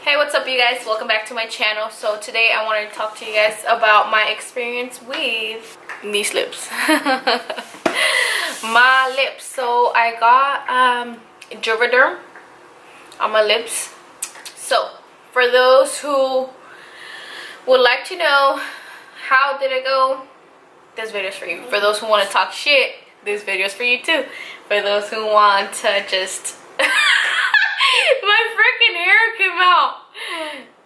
Hey, what's up you guys? Welcome back to my channel. So today I wanted to talk to you guys about my experience with these lips. My lips. So I got Juvederm on my lips. So for those who would like to know how did it go, this video is for you. For those who want to talk shit, this video is for you too. For those who want to just my freaking hair came out.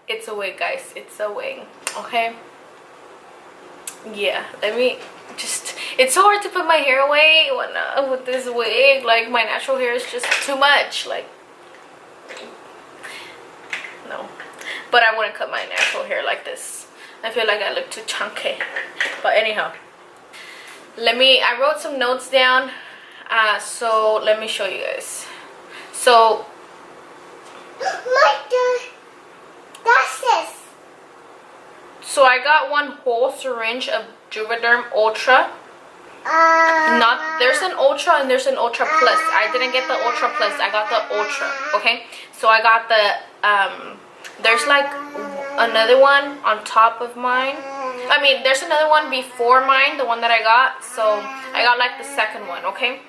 It's a wig, guys. It's a wig. Okay. Yeah. Let me just. It's so hard to put my hair away when with this wig. Like my natural hair is just too much. Like no. But I wouldn't cut my natural hair like this. I feel like I look too chunky. But anyhow, I wrote some notes down. So let me show you guys. So. So I got one whole syringe of Juvederm Ultra. There's an Ultra and there's an Ultra Plus. I didn't get the Ultra Plus. I got the Ultra. Okay. So I got the there's like another one on top of mine. I mean, there's another one before mine, the one that I got. So I got like the second one. Okay.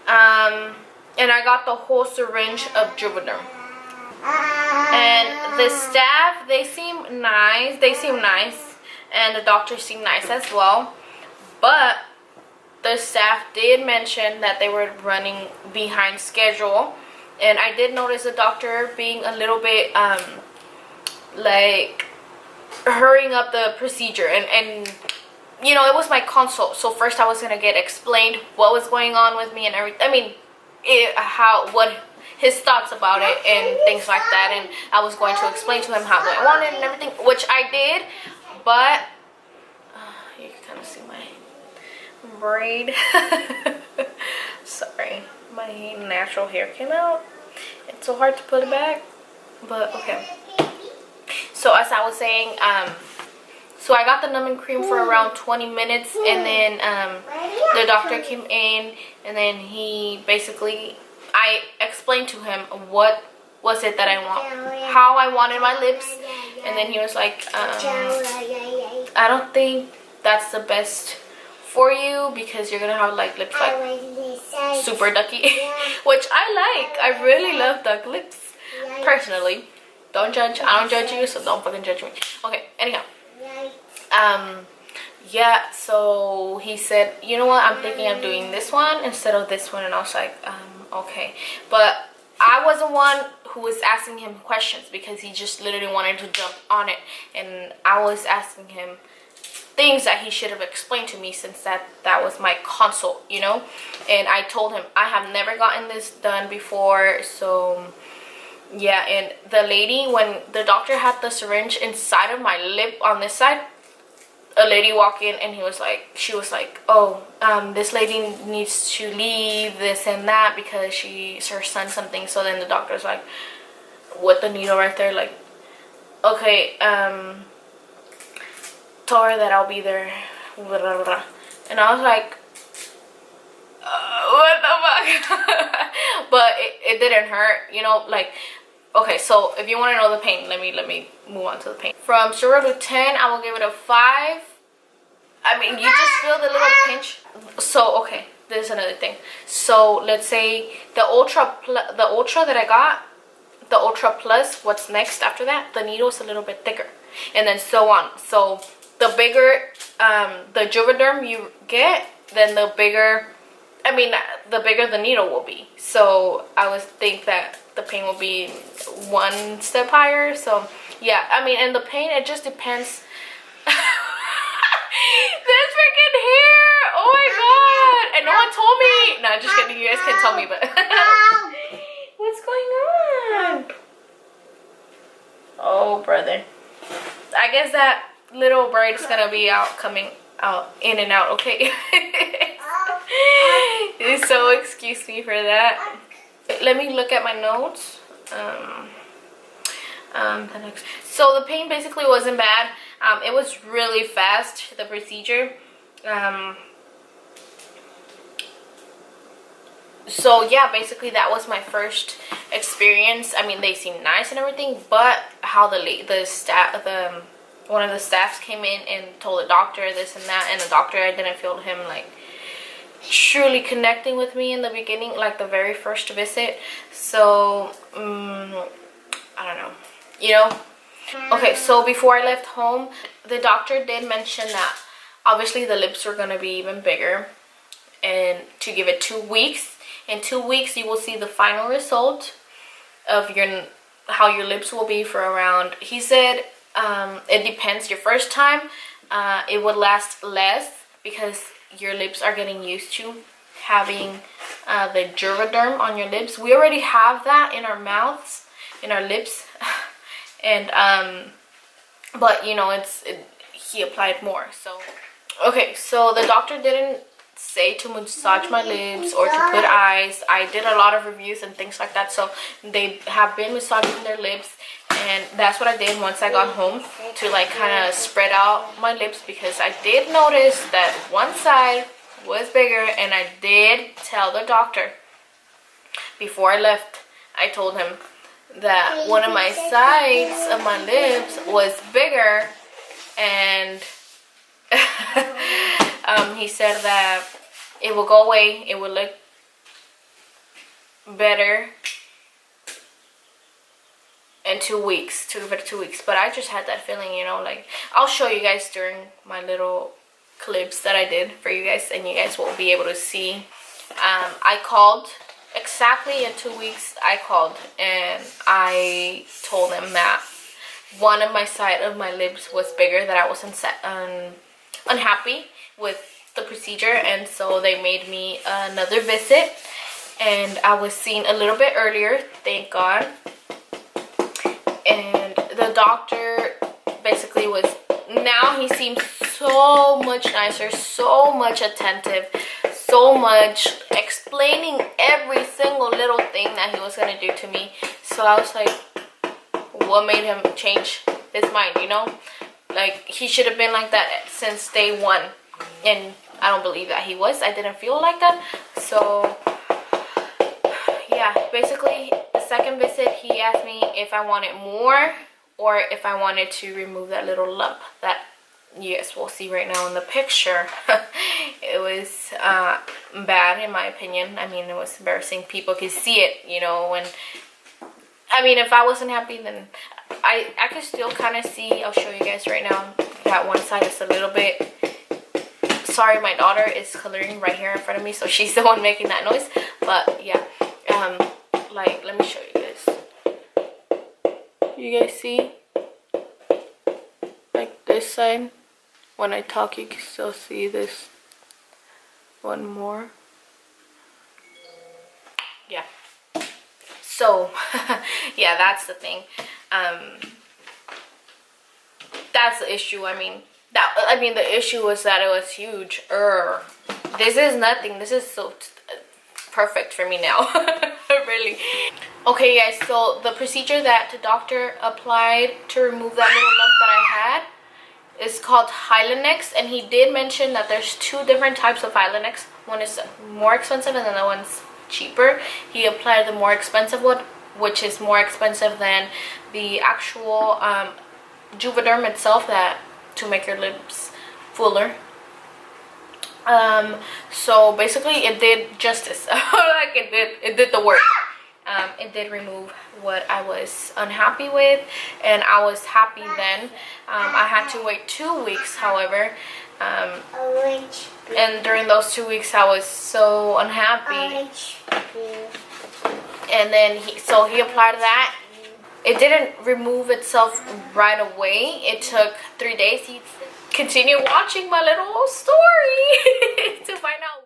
And I got the whole syringe of Juvederm. And the staff, they seem nice. And the doctors seem nice as well. But the staff did mention that they were running behind schedule. And I did notice the doctor being a little bit like hurrying up the procedure. And you know, it was my consult. So first I was gonna get explained what was going on with me and everything. I mean, what his thoughts about it and things like that, and I was going to explain to him how I wanted and everything, which I did. But you can kind of see my braid. Sorry, my natural hair came out. It's so hard to put it back, but okay. So as I was saying, so I got the numbing cream for around 20 minutes, and then the doctor came in, and then he basically, I explained to him what was it that I want, how I wanted my lips, and then he was like, I don't think that's the best for you because you're gonna have like lips like super ducky, which I like. I really love duck lips personally. Don't judge. I don't judge you, so don't fucking judge me. Okay, anyhow. Yeah, so he said, you know what, I'm thinking of doing this one instead of this one, and I was like, okay. But I was the one who was asking him questions because he just literally wanted to jump on it, and I was asking him things that he should have explained to me since that was my consult, you know. And I told him I have never gotten this done before, so yeah. And the lady, when the doctor had the syringe inside of my lip on this side, a lady walked in, and she was like, oh, this lady needs to leave, this and that, because her son something. So then the doctor's like, with the needle right there, like, okay, tell her that I'll be there, blah, blah, blah. And I was like, what the fuck? But it didn't hurt, you know, like. Okay, so if you want to know the pain, let me move on to the pain. From 0 to 10, I will give it a 5. I mean, you just feel the little pinch. So, okay, there's another thing. So, let's say the Ultra that I got, the Ultra Plus, what's next after that? The needle is a little bit thicker. And then so on. So, the bigger the Juvederm you get, then the bigger the needle will be. So, I would think that the pain will be one step higher. So yeah, I mean, and the pain, it just depends. This freaking hair, oh my god, and no one told me. No, just kidding, you guys can tell me, but what's going on? Oh brother, I guess that little braid is gonna be coming out in and out. Okay. So excuse me for that. Let me look at my notes. So the pain basically wasn't bad. It was really fast, the procedure. So yeah, basically that was my first experience. I mean, they seemed nice and everything, but how the staff, one of the staffs came in and told the doctor this and that, and the doctor, I didn't feel him like truly connecting with me in the beginning, like the very first visit. So I don't know, you know. Okay, so before I left home, the doctor did mention that obviously the lips were gonna be even bigger, and to give it 2 weeks. In 2 weeks you will see the final result of how your lips will be for around, he said, it depends. Your first time it would last less because your lips are getting used to having the juvederm on your lips. We already have that in our mouths, in our lips. And but you know, he applied more. So okay, so the doctor didn't say to massage my lips or to put ice. I did a lot of reviews and things like that, so they have been massaging their lips, and that's what I did once I got home, to like kind of spread out my lips, because I did notice that one side was bigger. And I did tell the doctor before I left, I told him that one of my sides of my lips was bigger, and he said that it will go away, it will look better in 2 weeks, to give it 2 weeks. But I just had that feeling, you know, like, I'll show you guys during my little clips that I did for you guys, and you guys will be able to see. I called exactly in 2 weeks. I called and I told them that one of my side of my lips was bigger, that I was unhappy with the procedure, and so they made me another visit, and I was seen a little bit earlier, thank God. And the doctor basically was, now he seems so much nicer, so much attentive, so much explaining every single little thing that he was gonna do to me. So I was like, what made him change his mind, you know? Like, he should have been like that since day one, and I don't believe that he was. I didn't feel like that. So yeah, basically the second visit he asked me if I wanted more or if I wanted to remove that little lump that you guys will see right now in the picture. It was bad in my opinion. I mean, it was embarrassing. People could see it, you know. And I mean, if I wasn't happy, then I could still kind of see. I'll show you guys right now. That one side is a little bit, sorry, my daughter is coloring right here in front of me, so she's the one making that noise. But yeah, like, let me show you guys. You guys see, like this side, when I talk you can still see this one more. Yeah, so yeah, that's the thing. That's the issue. I mean, the issue was that it was huge. This is nothing. This is so perfect for me now. Really. Okay guys, so the procedure that the doctor applied to remove that little lump that I had is called Hylenex, and he did mention that there's 2 different types of Hylenex. One is more expensive and the other one's cheaper. He applied the more expensive one, which is more expensive than the actual Juvederm itself, that to make your lips fuller. So basically it did justice. Like, it did the work. It did remove what I was unhappy with, and I was happy then. I had to wait 2 weeks, however, and during those 2 weeks I was so unhappy. And then he applied that. It didn't remove itself right away. It took 3 days. He continued watching my little story to find out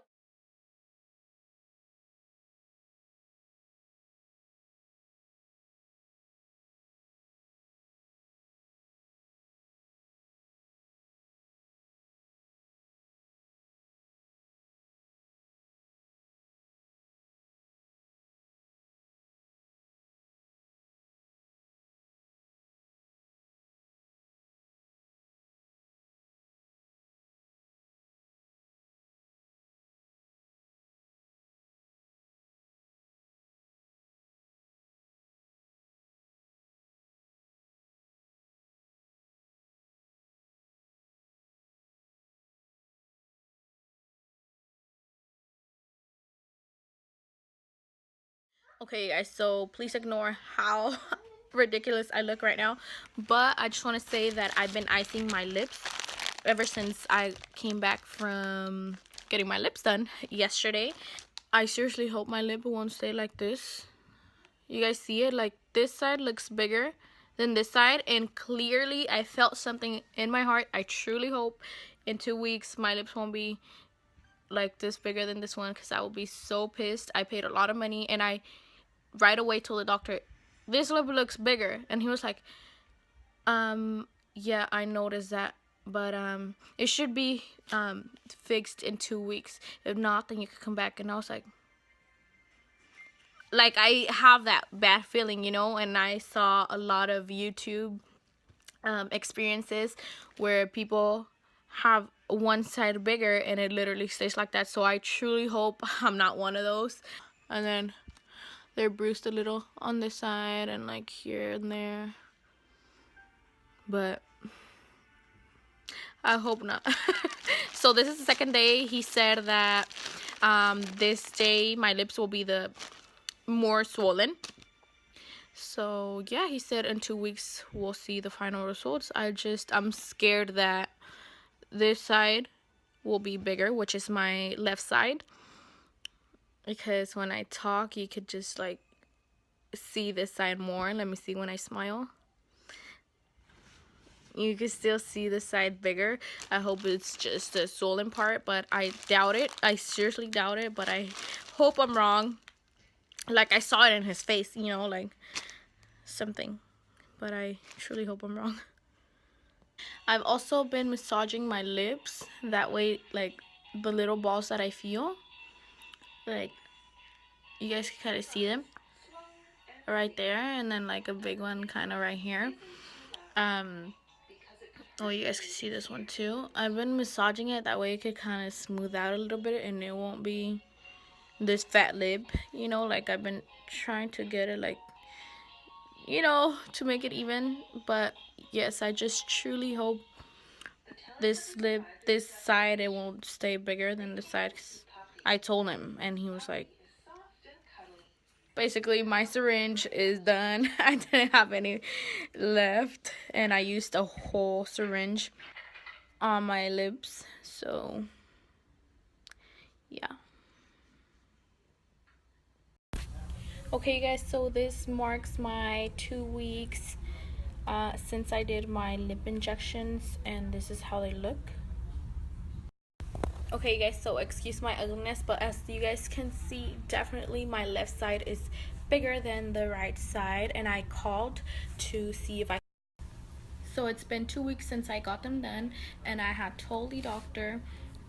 Okay guys, so please ignore how ridiculous I look right now, but I just want to say that I've been icing my lips ever since I came back from getting my lips done yesterday. I seriously hope my lip won't stay like this. You guys see it? Like, this side looks bigger than this side, and clearly I felt something in my heart. I truly hope in 2 weeks my lips won't be like this bigger than this one, because I will be so pissed. I paid a lot of money, and I right away told the doctor, this lip looks bigger, and he was like, yeah, I noticed that, but it should be fixed in 2 weeks. If not, then you could come back. And I was like I have that bad feeling, you know. And I saw a lot of YouTube experiences where people have one side bigger and it literally stays like that. So I truly hope I'm not one of those. And then they're bruised a little on this side and like here and there, but I hope not. So this is the second day. He said that this day my lips will be the more swollen. So yeah, he said in 2 weeks we'll see the final results. I'm scared that this side will be bigger, which is my left side, because when I talk you could just like see this side more. Let me see, when I smile you can still see the side bigger. I hope it's just the swollen part, but I doubt it. I seriously doubt it, but I hope I'm wrong. Like, I saw it in his face, you know, like something, but I truly hope I'm wrong. I've also been massaging my lips, that way like the little balls that I feel, like you guys can kind of see them right there, and then like a big one kind of right here. Oh, you guys can see this one too. I've been massaging it, that way it could kind of smooth out a little bit and it won't be this fat lip, you know. Like, I've been trying to get it, like, you know, to make it even. But yes, I just truly hope this lip, this side, it won't stay bigger than the side. I told him and he was like, basically my syringe is done. I didn't have any left and I used a whole syringe on my lips. So yeah. Okay guys, so this marks my 2 weeks since I did my lip injections, and this is how they look. Okay guys, so excuse my ugliness, but as you guys can see, definitely my left side is bigger than the right side, and I called to see if I... So it's been 2 weeks since I got them done, and I had told the doctor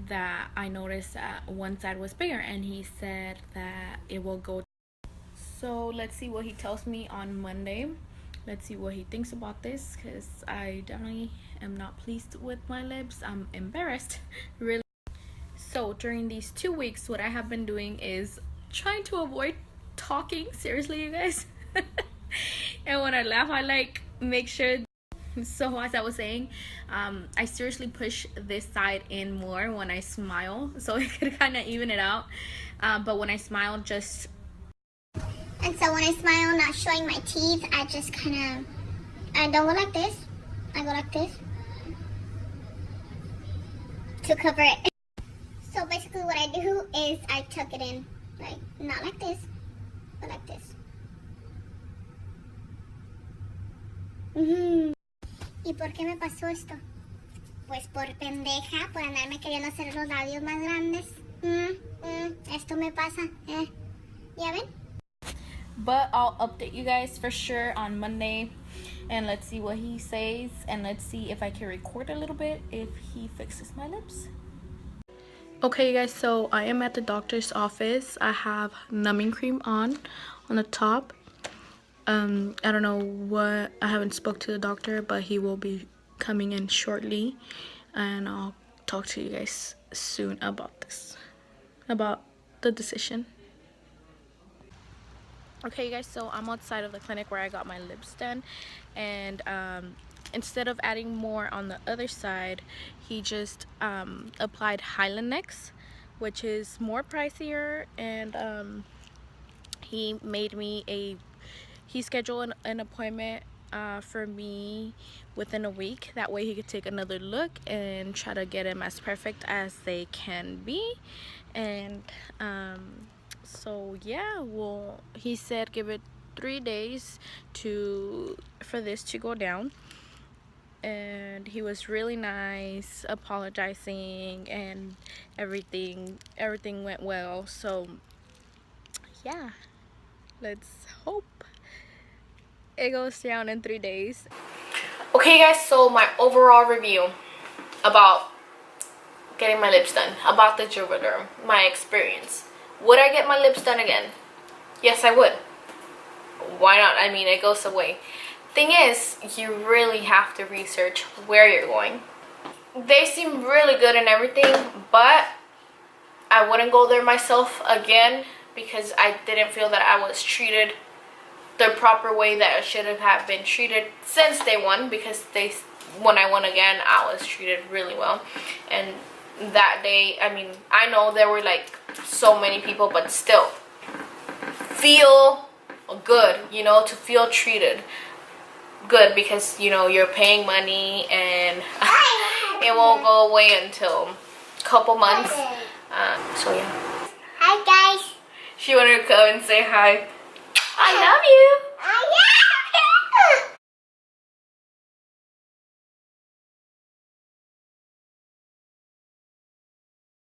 that I noticed that one side was bigger, and he said that it will go. So let's see what he tells me on Monday. Let's see what he thinks about this, because I definitely am not pleased with my lips. I'm embarrassed, really. So during these 2 weeks, what I have been doing is trying to avoid talking. Seriously, you guys. And when I laugh, I like make sure. So as I was saying, I seriously push this side in more when I smile, so it could kind of even it out. But when I smile, just... And so when I smile, not showing my teeth, I just kind of, I don't go like this. I go like this to cover it. So basically what I do is I tuck it in, like, not like this, but like this. ¿Y por qué me pasó esto? Pues por pendeja, por andarme queriendo hacer los labios más grandes. Esto me pasa, ¿Ya ven? But I'll update you guys for sure on Monday, and let's see what he says, and let's see if I can record a little bit if he fixes my lips. Okay you guys, so I am at the doctor's office. I have numbing cream on the top. I don't know what, I haven't spoke to the doctor, but he will be coming in shortly, and I'll talk to you guys soon about this, about the decision. Okay guys, so I'm outside of the clinic where I got my lips done, and instead of adding more on the other side, he just applied Highland Next, which is more pricier, and he scheduled an appointment for me within a week. That way he could take another look and try to get him as perfect as they can be. And so yeah, well, he said give it 3 days for this to go down. And he was really nice, apologizing, and everything went well. So yeah, let's hope it goes down in 3 days. Okay guys, so my overall review about getting my lips done, about the Juvederm, my experience. Would I get my lips done again? Yes, I would. Why not? I mean, it goes away. Thing is, you really have to research where you're going. They seem really good and everything, but I wouldn't go there myself again because I didn't feel that I was treated the proper way that I should have been treated since day one. Because when I went again, I was treated really well. And that day, I mean, I know there were like so many people, but still feel good, you know, to feel treated good, because you know you're paying money and it won't go away until a couple months. So yeah. Hi guys. She wanted to come and say hi. I love you.